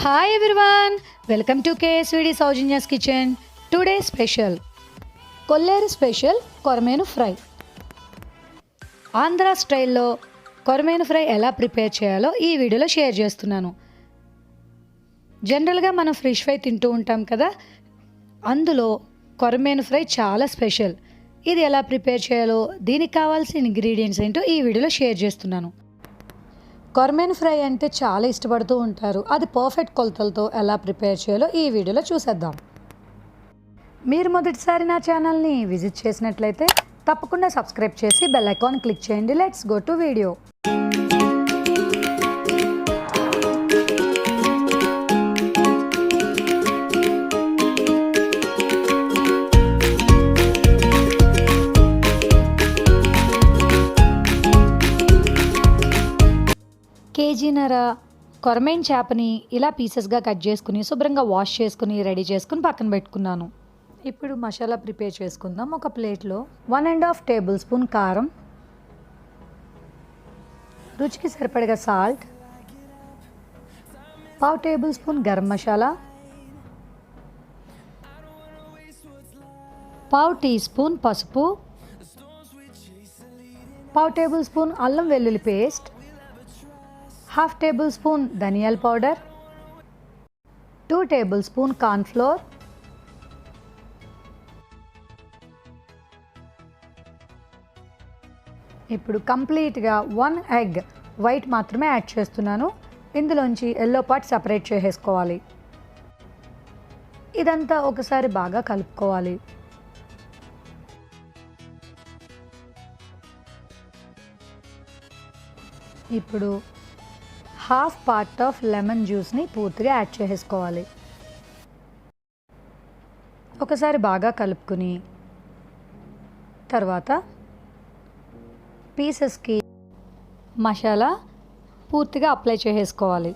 Hi everyone, welcome to Ksvd SOWJANYA'S kitchen. Today special Kolleru special కొరమేను fry. Andhra స్టైల్లో కొరమేను fry ఎలా prepare చేయాలో ఈ వీడియోలో షేర్ చేస్తున్నాను. జనరల్గా మనం ఫిష్ ఫ్రై తింటూ ఉంటాం కదా, అందులో కొరమేను ఫ్రై చాలా స్పెషల్. ఇది ఎలా ప్రిపేర్ చేయాలో, దీనికి కావాల్సిన ఇంగ్రీడియంట్స్ ఏంటో ఈ వీడియోలో షేర్ చేస్తున్నాను. కొరమేను ఫ్రై అంటే చాలా ఇష్టపడుతూ ఉంటారు. అది పర్ఫెక్ట్ కొలతలతో ఎలా ప్రిపేర్ చేయాలో ఈ వీడియోలో చూసేద్దాం. మీరు మొదటిసారి నా ఛానల్ని విజిట్ చేసినట్లయితే తప్పకుండా సబ్స్క్రైబ్ చేసి బెల్ ఐకాన్ క్లిక్ చేయండి. Let's go to video. కేజీన్నర కొరమేను చేపని ఇలా పీసెస్గా కట్ చేసుకుని శుభ్రంగా వాష్ చేసుకుని రెడీ చేసుకుని పక్కన పెట్టుకున్నాను. ఇప్పుడు మసాలా ప్రిపేర్ చేసుకుందాం. ఒక ప్లేట్లో 1.5 టేబుల్ స్పూన్ కారం, రుచికి సరిపడగా salt, 1/2 tablespoon garam masala, 1/2 teaspoon పసుపు, 1/2 టేబుల్ స్పూన్ అల్లం వెల్లుల్లి పేస్ట్, 1/2 టేబుల్ స్పూన్ ధనియాల powder, 2 tablespoon corn flour, ఇప్పుడు కంప్లీట్గా 1 ఎగ్ వైట్ మాత్రమే యాడ్ చేస్తున్నాను. ఇందులోంచి ఎల్లో పార్ట్ సపరేట్ చేసేసుకోవాలి. ఇదంతా ఒకసారి బాగా కలుపుకోవాలి. ఇప్పుడు 1/2 పార్ట్ ఆఫ్ లెమన్ జ్యూస్ని పూర్తిగా యాడ్ చేసేసుకోవాలి. ఒకసారి బాగా కలుపుకుని తర్వాత పీసెస్కి మసాలా పూర్తిగా అప్లై చేసేసుకోవాలి.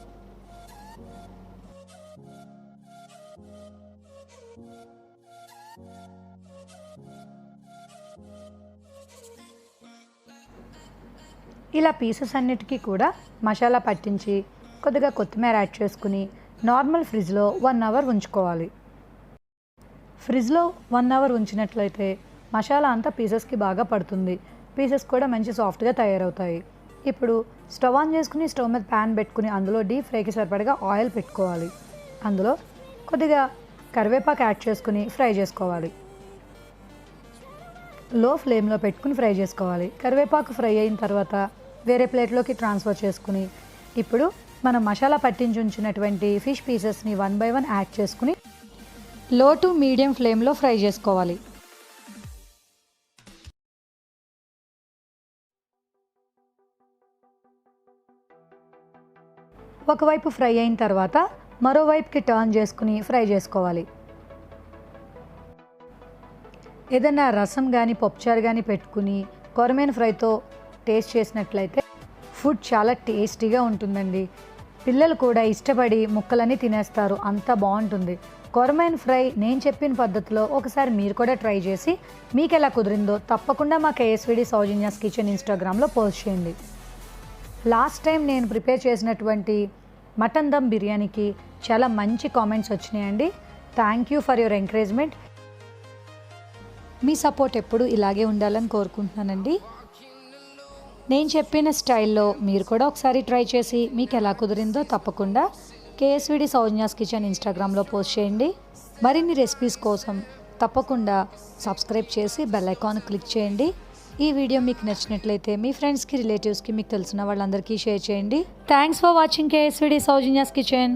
ఇలా పీసెస్ అన్నిటికీ కూడా మసాలా పట్టించి కొద్దిగా కొత్తిమీర యాడ్ చేసుకుని నార్మల్ ఫ్రిడ్జ్లో 1 అవర్ ఉంచుకోవాలి. ఫ్రిడ్జ్లో 1 అవర్ ఉంచినట్లయితే మసాలా అంతా పీసెస్కి బాగా పడుతుంది. పీసెస్ కూడా మంచి సాఫ్ట్గా తయారవుతాయి. ఇప్పుడు స్టవ్ ఆన్ చేసుకుని స్టవ్ మీద ప్యాన్ పెట్టుకుని అందులో డీప్ ఫ్రైకి సరిపడగా ఆయిల్ పెట్టుకోవాలి. అందులో కొద్దిగా కరివేపాకు యాడ్ చేసుకుని ఫ్రై చేసుకోవాలి. లో ఫ్లేమ్లో పెట్టుకుని ఫ్రై చేసుకోవాలి. కరివేపాకు ఫ్రై అయిన తర్వాత వేరే ప్లేట్లోకి ట్రాన్స్ఫర్ చేసుకుని ఇప్పుడు మనం మసాలా పట్టించి ఉంచినటువంటి ఫిష్ పీసెస్ని 1 బై 1 యాడ్ చేసుకుని లో టు మీడియం ఫ్లేమ్లో ఫ్రై చేసుకోవాలి. ఒకవైపు ఫ్రై అయిన తర్వాత మరోవైపుకి టర్న్ చేసుకుని ఫ్రై చేసుకోవాలి. ఏదైనా రసం కానీ పప్పుచారు కానీ పెట్టుకుని కొరమేను ఫ్రైతో టేస్ట్ చేసినట్లయితే ఫుడ్ చాలా టేస్టీగా ఉంటుందండి. పిల్లలు కూడా ఇష్టపడి ముక్కలన్నీ తినేస్తారు. అంత బాగుంటుంది. కొరమేను ఫ్రై నేను చెప్పిన పద్ధతిలో ఒకసారి మీరు కూడా ట్రై చేసి మీకు ఎలా కుదిరిందో తప్పకుండా మా KSVD సౌజన్యాస్ కిచెన్ ఇన్స్టాగ్రామ్లో పోస్ట్ చేయండి. లాస్ట్ టైం నేను ప్రిపేర్ చేసినటువంటి మటన్ దమ్ బిర్యానీకి చాలా మంచి కామెంట్స్ వచ్చినాయండి. Thank you for your encouragement. Me support ఎప్పుడు ఇలాగే ఉండాలని కోరుకుంటున్నానండి. నేను చెప్పిన స్టైల్లో మీరు కూడా ఒకసారి ట్రై చేసి మీకు ఎలా కుదిరిందో తప్పకుండా KSVD సౌజన్యాస్ కిచెన్ ఇన్స్టాగ్రామ్లో పోస్ట్ చేయండి. మరిన్ని రెసిపీస్ కోసం తప్పకుండా సబ్స్క్రైబ్ చేసి బెల్ ఐకాన్ క్లిక్ చేయండి. ఈ వీడియో మీకు నచ్చినట్లయితే మీ ఫ్రెండ్స్కి, రిలేటివ్స్కి, మీకు తెలిసిన వాళ్ళందరికీ షేర్ చేయండి. Thanks for watching KSVD Soujanya's kitchen.